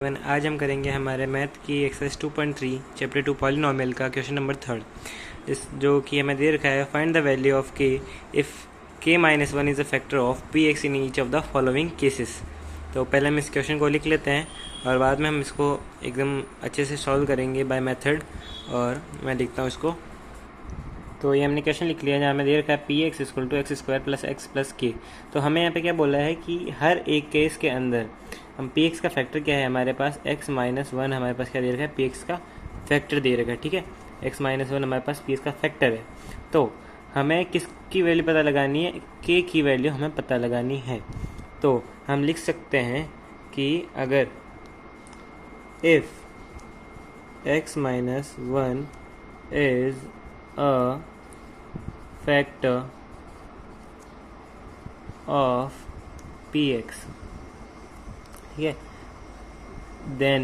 आज हम करेंगे हमारे मैथ की एक्सरसाइज 2.3 चैप्टर 2 पॉलिनोमियल का क्वेश्चन नंबर 3 इस जो कि हमें दे रखा है फाइंड द वैल्यू ऑफ के if k minus 1 is a factor of px in each of the following cases. तो पहले हम इस क्वेश्चन को लिख लेते हैं और बाद में हम इसको एकदम अच्छे से सॉल्व करेंगे बाय मेथड। और मैं लिखता हूँ इसको। तो ये हमने क्वेश्चन लिख लिया जहाँ हमें दे रखा है p x equal to x square plus x plus k. तो हमें यहाँ पे क्या बोला है कि हर एक केस के अंदर हम पी एक्स का फैक्टर क्या है, हमारे पास एक्स माइनस वन हमारे पास क्या दे रखा है, पी एक्स का फैक्टर दे रखा है। ठीक है, एक्स माइनस वन हमारे पास पी एक्स का फैक्टर है। तो हमें किसकी वैल्यू पता लगानी है, के की वैल्यू हमें पता लगानी है। तो हम लिख सकते हैं कि अगर if x minus one is a factor of px, ठीक है, then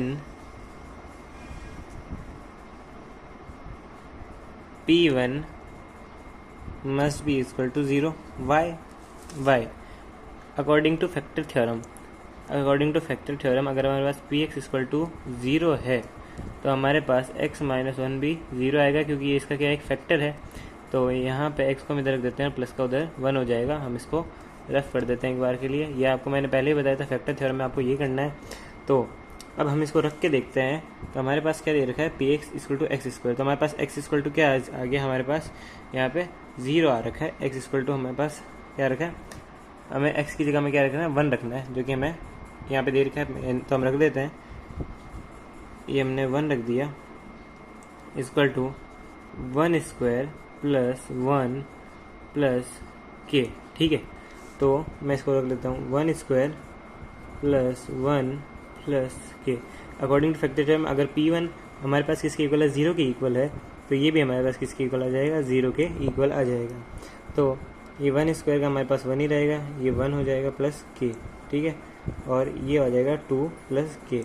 p1 must be equal to 0. Why? According to factor theorem, अगर हमारे पास px इक्वल टू 0 है तो हमारे पास x माइनस वन भी 0 आएगा, क्योंकि ये इसका क्या एक फैक्टर है। तो यहाँ पे x को हम इधर रख देते हैं, प्लस का उधर 1 हो जाएगा। हम इसको रफ कर देते हैं एक बार के लिए। ये आपको मैंने पहले ही बताया था, फैक्टर थ्योरम में आपको ये करना है। तो अब हम इसको रख के देखते हैं। तो हमारे पास क्या दे रखा है, p x equal to x square. तो हमारे पास एक्स इक्वल टू क्या आ गया, हमारे पास यहाँ पे 0 आ रखा है। एक्स इक्वल टू हमारे पास क्या रखा है, हमें एक्स की जगह में क्या रखना है, 1 रखना है, जो कि हमें यहाँ पे दे रखा है। तो हम रख देते हैं, ये हमने 1 रख दिया, equal to 1 square plus 1 plus k. ठीक है, तो मैं इसको रख लेता हूँ 1 स्क्वायर प्लस 1 प्लस के। अकॉर्डिंग टू फैक्टर थ्योरम अगर P1 हमारे पास किसके इक्वल है, 0 के इक्वल है, तो ये भी हमारे पास किसके इक्वल आ जाएगा, 0 के इक्वल आ जाएगा। तो ये 1 स्क्वायर का हमारे पास 1 ही रहेगा, ये 1 हो जाएगा प्लस के। ठीक है, और ये आ जाएगा 2 प्लस के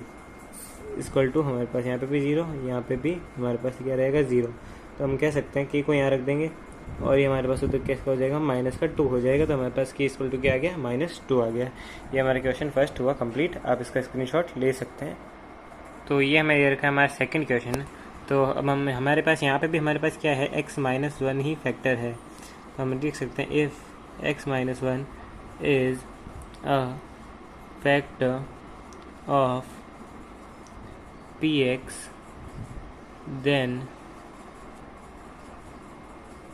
इक्वल टू हमारे पास यहाँ पे भी 0, यहाँ पे भी हमारे पास क्या रहेगा 0। तो हम कह सकते हैं के को यहाँ रख देंगे और ये हमारे पास उधर कैसे हो जाएगा, माइनस का 2 हो जाएगा। तो हमारे पास के इक्वल टू क्या आ गया, -2 आ गया। ये हमारा क्वेश्चन फर्स्ट हुआ कंप्लीट। आप इसका स्क्रीनशॉट ले सकते हैं। तो ये हमें ये रखा है हमारा सेकंड क्वेश्चन। तो अब हम हमारे पास यहाँ पे भी हमारे पास क्या है, x माइनस वन ही फैक्टर है। तो हम लिख सकते हैं if x minus one is a factor of px then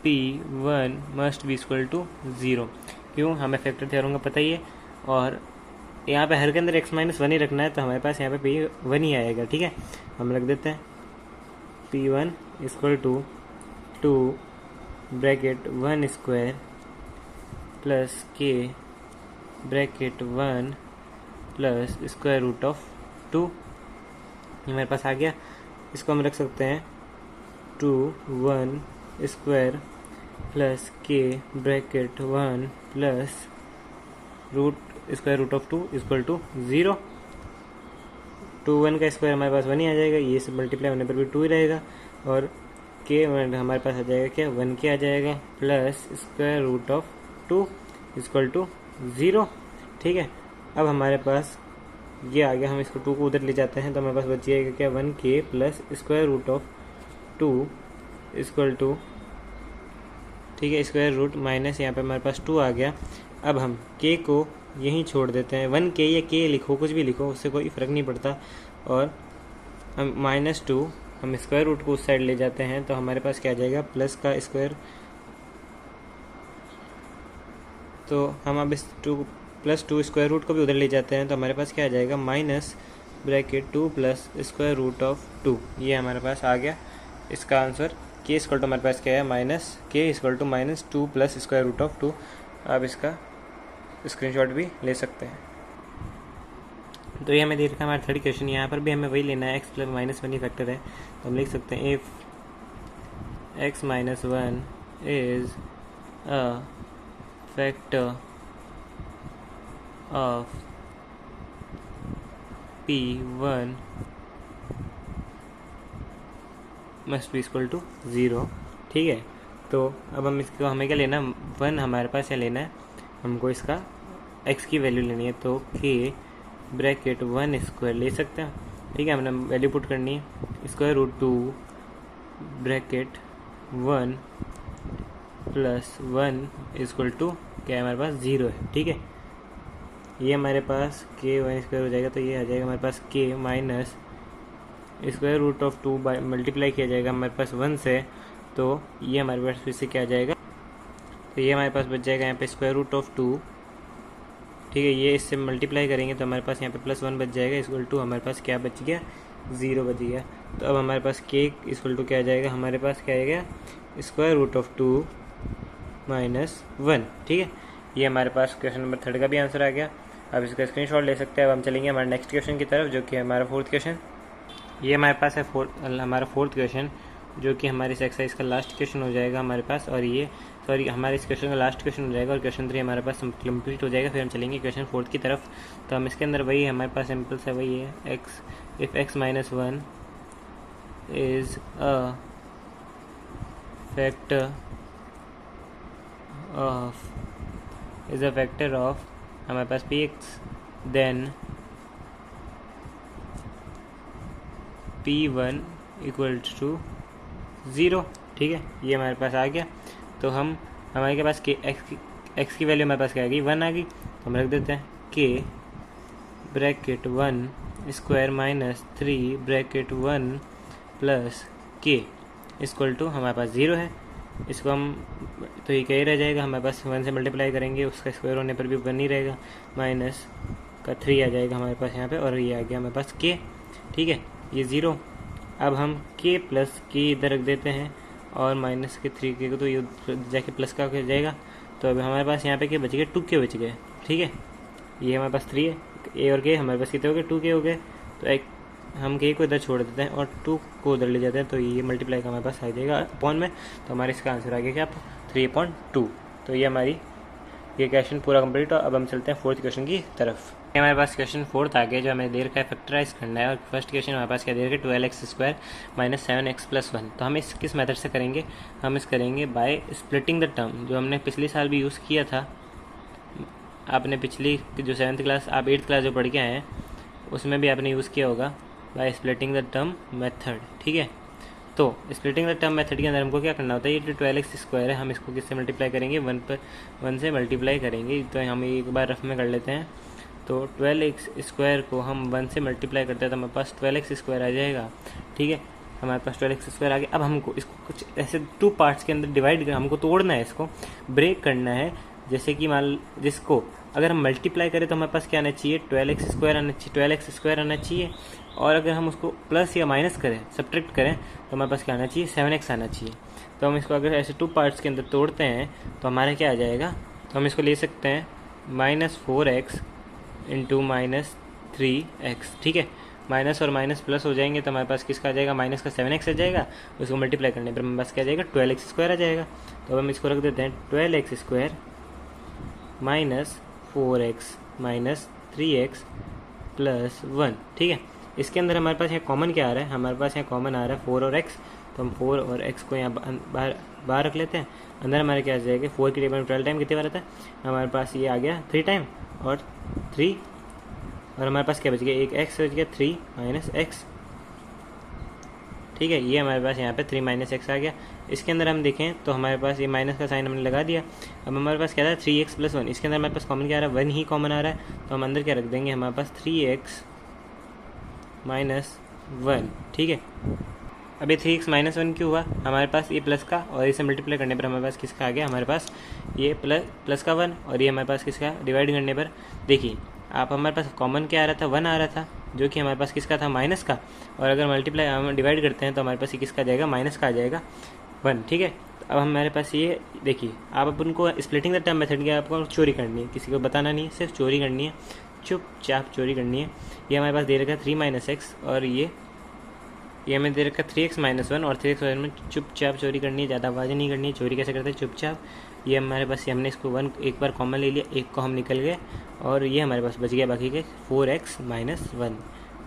p1 must be equal to 0। क्यों, हमें फैक्टर थ्योरम का पता ही है और यहाँ पे हर के अंदर x माइनस वन ही रखना है। तो हमारे पास यहाँ पे p1 ही आएगा। ठीक है, हम रख देते हैं p1 equal to 2 bracket 1 square plus के bracket 1 plus square root of 2 हमारे पास आ गया। इसको हम रख सकते हैं 2 1 स्क्वायर प्लस के bracket 1 plus square root of 2 equal to 0। 2 1 का स्क्वायर हमारे पास 1 ही आ जाएगा, ये सब मल्टीप्लाई होने पर भी 2 ही रहेगा। और के हमारे पास आ जाएगा क्या, 1 के आ जाएगा plus square root of 2 equal to 0। ठीक है, अब हमारे पास ये आ गया। हम इसको 2 को उधर ले जाते हैं तो हमारे पास बच जाएगा क्या, 1 k plus square root of 2 equal to, ठीक है, स्क्वायर रूट माइनस यहाँ पे हमारे पास 2 आ गया। अब हम के को यहीं छोड़ देते हैं, 1 के या के लिखो, कुछ भी लिखो, उससे कोई फ़र्क नहीं पड़ता। और हम -2 हम स्क्वायर रूट को उस साइड ले जाते हैं तो हमारे पास क्या आ जाएगा, प्लस का स्क्वायर। तो हम अब इस +2 स्क्वायर रूट को भी उधर ले जाते हैं तो हमारे पास क्या आ जाएगा, minus bracket 2 plus square root of 2। ये हमारे पास आ गया इसका आंसर। के इक्वल टू हमारे पास क्या है, -2 प्लस स्क्वायर रूट ऑफ 2। आप इसका स्क्रीनशॉट भी ले सकते हैं। तो ये हमें दे रखा है हमारा थर्ड क्वेश्चन। यहाँ पर भी हमें वही लेना है, एक्स प्लस माइनस वन ही फैक्टर है। तो हम लिख सकते हैं if x minus one is a factor of P1 must be equal to 0। ठीक है, तो अब हम इसको हमें क्या लेना, 1 हमारे पास यहाँ लेना है, हमको इसका x की वैल्यू लेनी है। तो k ब्रैकेट 1 स्क्वायर ले सकते हैं ठीक है, हमने वैल्यू पुट करनी है। Square root 2 bracket 1 plus 1 equal to क्या है हमारे पास 0 है। ठीक है, ये हमारे पास के 1 स्क्वायर हो जाएगा, तो ये आ जाएगा हमारे पास k minus square root of 2 by multiply किया जाएगा हमारे पास 1 से, तो ये हमारे पास फिर से क्या आ जाएगा, तो ये हमारे पास बच जाएगा यहाँ पे स्क्वायर रूट ऑफ 2। ठीक है, ये इससे मल्टीप्लाई करेंगे तो हमारे पास यहाँ पे प्लस 1 बच जाएगा, इक्वल टू हमारे पास क्या बच गया, 0 बच गया। तो अब हमारे पास के इक्वल टू क्या आ जाएगा, हमारे पास क्या आएगा, स्क्वायर रूट ऑफ 2 माइनस 1। ठीक है, ये हमारे पास क्वेश्चन नंबर 3 का भी आंसर आ गया। अब इसका स्क्रीनशॉट ले सकते हैं। अब हम चलेंगे हमारे नेक्स्ट क्वेश्चन की तरफ, जो कि हमारा 4th क्वेश्चन। ये हमारे पास है हमारा 4th क्वेश्चन, जो कि हमारे इस एक्सरसाइज का लास्ट क्वेश्चन हो जाएगा हमारे पास, और ये हमारे इस क्वेश्चन का लास्ट क्वेश्चन हो जाएगा, और क्वेश्चन 3 हमारे पास कंप्लीट हो जाएगा। फिर हम चलेंगे क्वेश्चन 4 की तरफ। तो हम इसके अंदर वही हमारे पास सिंपल सा वही है, x if x minus 1 is a factor of हमारे पास P x, then P1 equal to 0। ठीक है, ये हमारे पास आ गया। तो हमारे के पास के एक्स की वैल्यू हमारे पास क्या आ गई, 1 आ गई, तो हम रख देते हैं के bracket 1 square minus 3 bracket 1 plus के इक्वल टू हमारे पास 0 है। इसको हम तो ये क्या ही रह जाएगा, हमारे पास 1 से मल्टीप्लाई करेंगे, उसका स्क्वायर होने पर भी 1 ही रहेगा, माइनस का 3 आ जाएगा हमारे पास यहाँ पे, और ये आ गया हमारे पास के। ठीक है, ये 0। अब हम के प्लस के इधर रख देते हैं, और माइनस के 3 के तो ये जाके प्लस का हो जाएगा। तो अब हमारे पास यहाँ पे के बच गए, 2 के बच गए। ठीक है, ये हमारे पास 3 है, ए और के हमारे पास कितने हो गए, 2 के हो गए। तो एक हम के को इधर छोड़ देते हैं और 2 को उधर ले जाते हैं, तो ये मल्टीप्लाई का हमारे पास आ जाएगा अपॉन में। तो हमारे इसका आंसर आ गया क्या, 3/2। तो ये हमारी ये क्वेश्चन पूरा कंप्लीट। और अब हम चलते हैं 4th क्वेश्चन की तरफ। हमारे पास क्वेश्चन 4th आ गया, जो हमें दे रखा है फैक्टराइज करना है। और फर्स्ट क्वेश्चन हमारे पास क्या दे रखा है, 12x square minus 7x plus 1। तो हम इस किस मेथड से करेंगे, हम इस करेंगे बाय स्प्लिटिंग द टर्म, जो हमने पिछले साल भी यूज़ किया था। आपने पिछली जो 7th क्लास आप 8th क्लास जो पढ़ के आए हैं उसमें भी आपने यूज़ किया होगा, by splitting the term method. ठीक है, तो स्प्लिटिंग द टर्म मेथड के अंदर हमको क्या करना होता है, ये जो 12x स्क्वायर है हम इसको किससे मल्टीप्लाई करेंगे, 1 से मल्टीप्लाई करेंगे। तो हम एक बार रफ में कर लेते हैं। तो 12x स्क्वायर को हम 1 से मल्टीप्लाई करते हैं तो हमारे पास 12x स्क्वायर आ जाएगा। ठीक है, हमारे पास 12x स्क्वायर आ गया। अब हमको इसको कुछ ऐसे 2 पार्ट्स के अंदर डिवाइड कर हमको तोड़ना है, इसको ब्रेक करना है। जैसे कि मान जिसको अगर हम मल्टीप्लाई करें तो हमारे पास क्या आना चाहिए, 12x स्क्वायर आना चाहिए, 12x स्क्वायर आना चाहिए। और अगर हम उसको प्लस या माइनस करें, सब्ट्रैक्ट करें, तो हमारे पास क्या आना चाहिए, 7x आना चाहिए। तो हम इसको अगर ऐसे 2 पार्ट्स के अंदर तोड़ते हैं तो हमारा क्या आ जाएगा, तो हम इसको ले सकते हैं -4x इंटू -3x। ठीक है, माइनस और माइनस प्लस हो जाएंगे तो हमारे पास किसका आ जाएगा, माइनस का 7x आ जाएगा। उसको मल्टीप्लाई करने पर हमारे पास क्या आ जाएगा, 12x स्क्वायर आ जाएगा। तो अब हम इसको रख देते हैं 12x square minus 4x minus 3x plus 1। ठीक है, इसके अंदर हमारे पास यहाँ कॉमन क्या आ रहा है, हमारे पास यहाँ कॉमन आ रहा है 4 और x। तो हम 4 और x को यहाँ बाहर रख लेते हैं। अंदर हमारे क्या आ जाएगा, 4 की टेबल में 12 टाइम कितने बार आता है, हमारे पास ये आ गया 3 टाइम और 3, और हमारे पास क्या बच गया, एक x बच गया, 3 माइनस x। ठीक है, ये हमारे पास यहाँ पे 3 माइनस x आ गया। इसके अंदर हम देखें तो हमारे पास ये माइनस का साइन हमने लगा दिया। अब हमारे पास क्या था, 3x प्लस 1। इसके अंदर हमारे पास कॉमन क्या आ रहा है, 1 ही कॉमन आ रहा है। तो हम अंदर क्या रख देंगे, हमारे पास 3x माइनस 1। ठीक है, अब ये 3x माइनस 1 क्यों हुआ, हमारे पास ये प्लस का और इसे मल्टीप्लाई करने पर हमारे पास किसका आ गया, हमारे पास ये प्लस का 1, और ये हमारे पास किसका, डिवाइड करने पर देखिए आप हमारे पास कॉमन क्या आ रहा था, 1 आ रहा था, जो कि हमारे पास किसका था, माइनस का। और अगर मल्टीप्लाई हम डिवाइड करते हैं तो हमारे पास ये किसका आ जाएगा, माइनस का आ जाएगा 1। ठीक है, तो अब हमारे पास ये देखिए, आप अपन को स्प्लिटिंग द टर्म मेथड की आपको चोरी करनी है, किसी को बताना नहीं है, सिर्फ चोरी करनी है, चुपचाप चोरी करनी है। ये हमारे पास दे रखा है 3 माइनस एक्स, और ये हमें दे रखा है 3x माइनस 1, और 3x में चुपचाप चोरी करनी है, ज़्यादा आवाज़ नहीं करनी है। चोरी कैसे करते हैं, चुपचाप। ये हमारे पास हमने इसको 1 एक बार कॉमन ले लिया, एक को हम निकल गए, और ये हमारे पास बच गया बाकी के 4x माइनस 1।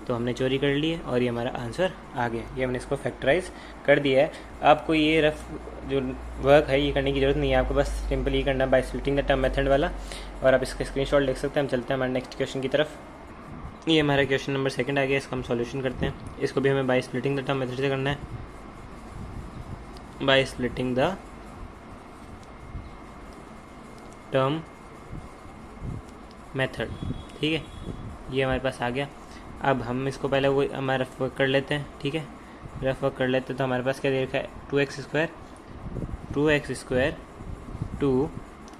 तो हमने चोरी कर ली है और ये हमारा आंसर आ गया। ये हमने इसको फैक्टराइज कर दिया है। आपको ये रफ जो वर्क है ये करने की ज़रूरत नहीं है, आपको बस सिंपल ये करना by splitting the term method वाला, और आप इसका स्क्रीनशॉट लिख सकते हैं। हम चलते हैं हमारे नेक्स्ट क्वेश्चन की तरफ। ये हमारा क्वेश्चन नंबर 2 आ गया, इसका हम सॉल्यूशन करते हैं। इसको भी हमें by splitting the term method से करना है, by splitting the term method. ठीक है, ये हमारे पास आ गया। अब हम इसको पहले वो हमारा रफ वर्क कर लेते हैं। ठीक है, रफ वर्क कर लेते हैं। तो हमारे पास क्या दे रखा है, 2x स्क्वायर टू,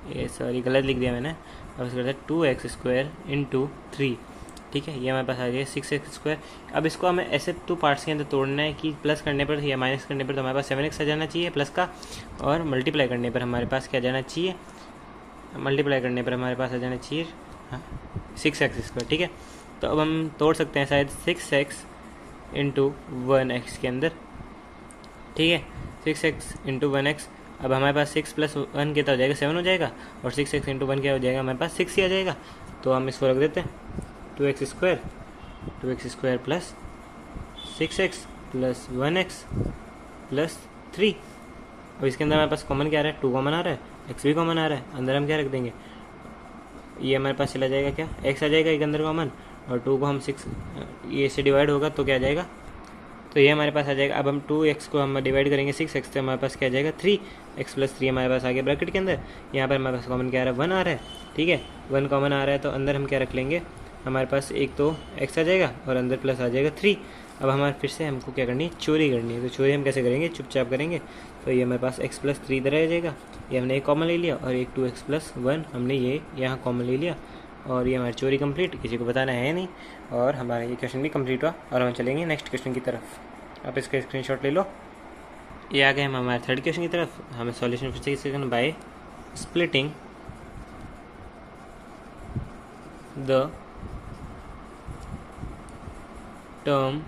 ये सॉरी गलत लिख दिया मैंने, अब इसको करते हैं 2x स्क्वायर इंटू 3। ठीक है, ये हमारे पास आ गया 6x स्क्वायर। अब इसको हमें ऐसे 2 पार्ट्स के अंदर तोड़ना है कि प्लस करने पर या माइनस करने पर तो हमारे पास 7x आ जाना चाहिए प्लस का, और मल्टीप्लाई करने पर हमारे पास क्या जाना चाहिए, मल्टीप्लाई करने पर हमारे पास आ जाना चाहिए 6x स्क्वायर। ठीक है, तो अब हम तोड़ सकते हैं शायद 6x इंटू 1x के अंदर। ठीक है, 6x इंटू 1x। अब हमारे पास 6 प्लस 1 कितना हो जाएगा, 7 हो जाएगा, और 6x इंटू 1 क्या हो जाएगा, हमारे पास 6 ही आ जाएगा। तो हम इसको रख देते हैं 2x square plus 6x plus 1x plus 3। अब इसके अंदर हमारे पास कॉमन क्या आ रहा है, 2 कॉमन आ रहा है, x भी कॉमन आ रहा है, अंदर हम क्या रख देंगे, ये हमारे पास चला जाएगा क्या, x आ जाएगा एक अंदर कॉमन, और 2 को हम 6 ये से डिवाइड होगा तो क्या आ जाएगा, तो ये हमारे पास आ जाएगा। अब हम 2x को हम डिवाइड करेंगे 6x, तो हमारे पास क्या आ जाएगा 3x प्लस 3 हमारे पास आ गया ब्रैकेट के अंदर। यहाँ पर हमारे पास कॉमन क्या आ रहा है, 1 आ रहा है। ठीक है, 1 कॉमन आ रहा है, तो अंदर हम क्या रख लेंगे, हमारे पास एक तो x आ जाएगा और अंदर प्लस आ जाएगा 3। अब हमारे फिर से हमको क्या करनी है, चोरी करनी है। तो चोरी हम कैसे करेंगे, चुपचाप करेंगे। तो ये हमारे पास x प्लस 3 इधर आ जाएगा, ये हमने एक कॉमन ले लिया, और एक 2x प्लस 1 हमने ये यहाँ कॉमन ले लिया, और ये हमारी चोरी कंप्लीट, किसी को बताना है नहीं, और हमारा ये क्वेश्चन भी कंप्लीट हुआ। और हम चलेंगे नेक्स्ट क्वेश्चन की तरफ। आप इसका स्क्रीनशॉट ले लो। ये आ गए हम हमारे थर्ड क्वेश्चन की तरफ। हमें सॉल्यूशन फिर से करना by splitting the term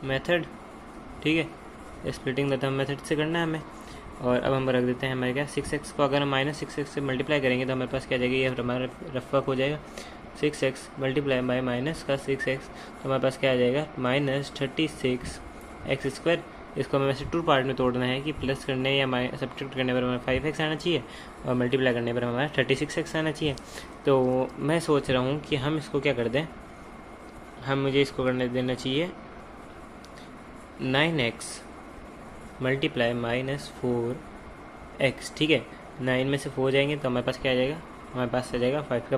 method. ठीक है, स्प्लिटिंग द टर्म मेथड से करना है हमें। और अब हम रख देते हैं हमारे क्या, 6x को अगर हम -6x से मल्टीप्लाई करेंगे तो हमारे पास क्या जाएगा, ये हमारा रफ वर्क हो जाएगा, 6x मल्टीप्लाई बाय माइनस का 6x, तो हमारे पास क्या आ जाएगा, -36x स्क्वायर। इसको हमें वैसे 2 पार्ट में तोड़ना है कि प्लस करने या सब्ट्रैक्ट करने पर हमें 5x आना चाहिए, और मल्टीप्लाई करने पर हमारा 36x आना चाहिए। तो मैं सोच रहा हूँ कि हम इसको क्या कर दें, मुझे इसको करने देना चाहिए 9x मल्टीप्लाई -4x। ठीक है, 9 में से 4 जाएंगे तो हमारे पास क्या आ जाएगा, हमारे पास आ जाएगा 5 का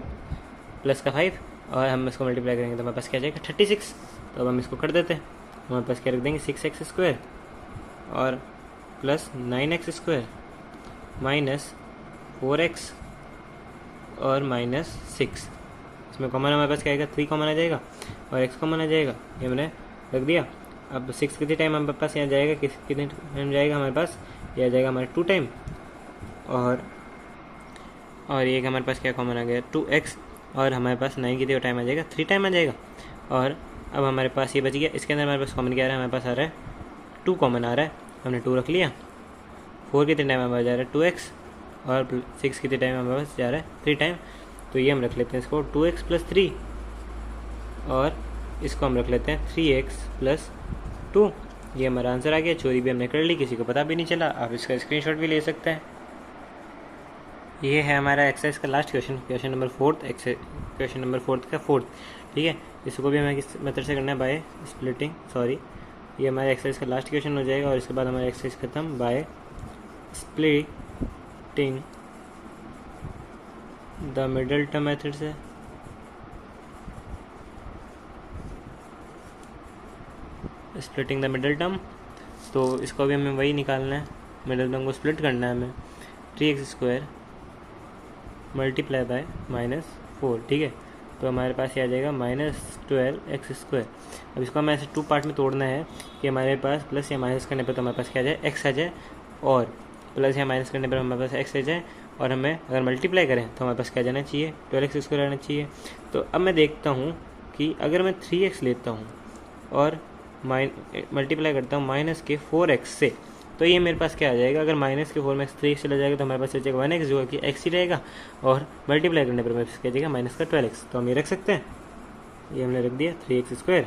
प्लस का 5, और हम इसको मल्टीप्लाई करेंगे तो हमारे पास क्या आ जाएगा 36। तो अब हम इसको कर देते हैं, हमारे पास क्या रख देंगे 6x स्क्वायर और plus 9x square minus 4x और -6। इसमें कॉमन हमारे पास क्या आएगा, 3 कॉमन आ जाएगा और x कॉमन आ जाएगा, ये मैंने रख दिया। अब 6 कितने टाइम हमारे पास यहाँ जाएगा, कितने टाइम जाएगा हमारे पास, यह आ जाएगा हमारे 2 टाइम, और ये हमारे पास क्या कॉमन आ गया 2x, और हमारे पास 9 कितने टाइम आ जाएगा, 3 टाइम आ जाएगा। और अब हमारे पास ये बच गया, इसके अंदर हमारे पास कॉमन क्या आ रहा है, हमारे पास आ रहा है 2 कॉमन आ रहा है, हमने 2 रख लिया। 4 कितने टाइम हमारे जा रहा है 2x, और 6 कितने टाइम हमारे पास जा रहा है 3 टाइम, तो ये हम रख लेते हैं इसको 2x प्लस 3, और इसको हम रख लेते हैं 3x प्लस 2। ये हमारा आंसर आ गया। चोरी भी हमने कर ली, किसी को पता भी नहीं चला। आप इसका स्क्रीनशॉट भी ले सकते हैं। ये है हमारा एक्सरसाइज का last question, question number 4 question number 4 का 4th। ठीक है, इसको भी हमें किस मेथड से करना है, बाय स्प्लिटिंग, सॉरी ये हमारा एक्सरसाइज का लास्ट क्वेश्चन हो जाएगा, और इसके बाद हमारा एक्सरसाइज खत्म by splitting the middle term method से। स्प्लिटिंग द मिडल टर्म, तो इसको भी हमें वही निकालना है, मिडल टर्म को स्प्लिट करना है हमें, 3x स्क्वायर मल्टीप्लाई बाय -4। ठीक है, तो हमारे पास ये आ जाएगा -12x स्क्वायर। अब इसको हमें ऐसे 2 पार्ट में तोड़ना है कि हमारे पास प्लस या माइनस करने पर तो हमारे पास क्या आ जाए, x आ जाए, और प्लस या माइनस करने पर हमारे पास x आ जाए, और हमें अगर मल्टीप्लाई करें तो हमारे पास क्या जाना चाहिए, 12x स्क्वायर आना चाहिए। तो अब मैं देखता हूँ कि अगर मैं 3x लेता हूँ और मल्टीप्लाई करता हूँ माइनस के 4x से, तो ये मेरे पास क्या आ जाएगा, अगर माइनस के 4 में 3x चला जाएगा तो हमारे पास आ जाएगा 1x, जो कि x ही रहेगा, और मल्टीप्लाई करने पर मेरे पास क्या जाएगा माइनस का 12x। तो हम ये रख सकते हैं, ये हमने रख दिया 3x square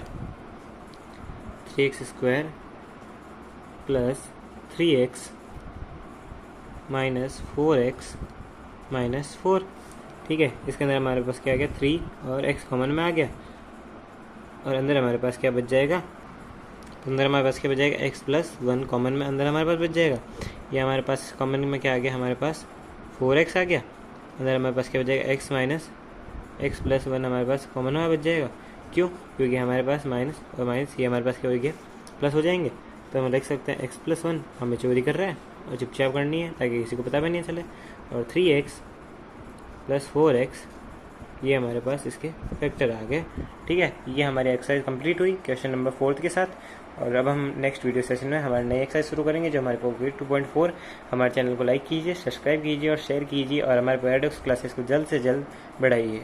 plus 3x minus 4x minus 4। ठीक है। इसके अंदर हमारे पास क्या आ गया 3 और x कॉमन में आ गया और अंदर हमारे पास क्या बच जाएगा, अंदर हमारे पास क्या बच जाएगा x+1 कॉमन में अंदर हमारे पास बच जाएगा। ये हमारे पास कॉमन में क्या आ गया, हमारे पास 4x आ गया, अंदर हमारे पास क्या बच जाएगा x-1 हमारे पास कॉमन में बच जाएगा। क्यों? क्योंकि हमारे पास माइनस और माइनस ये हमारे पास क्या हो गया प्लस हो जाएंगे। तो हम लिख सकते हैं x+1 हमें चोरी कर रहा है और चुपचाप करनी है ताकि किसी को पता भी नहीं चले, और 3x + 4x ये हमारे पास इसके फैक्टर आ गए। ठीक है, ये हमारी एक्सरसाइज कंप्लीट हुई क्वेश्चन नंबर 4 के साथ। और अब हम नेक्स्ट वीडियो सेशन में हमारी नई एक्सरसाइज शुरू करेंगे जो हमारे को 2.4। हमारे चैनल को लाइक कीजिए, सब्सक्राइब कीजिए और शेयर कीजिए और हमारे पैराडॉक्स क्लासेस को जल्द से जल्द बढ़ाइए।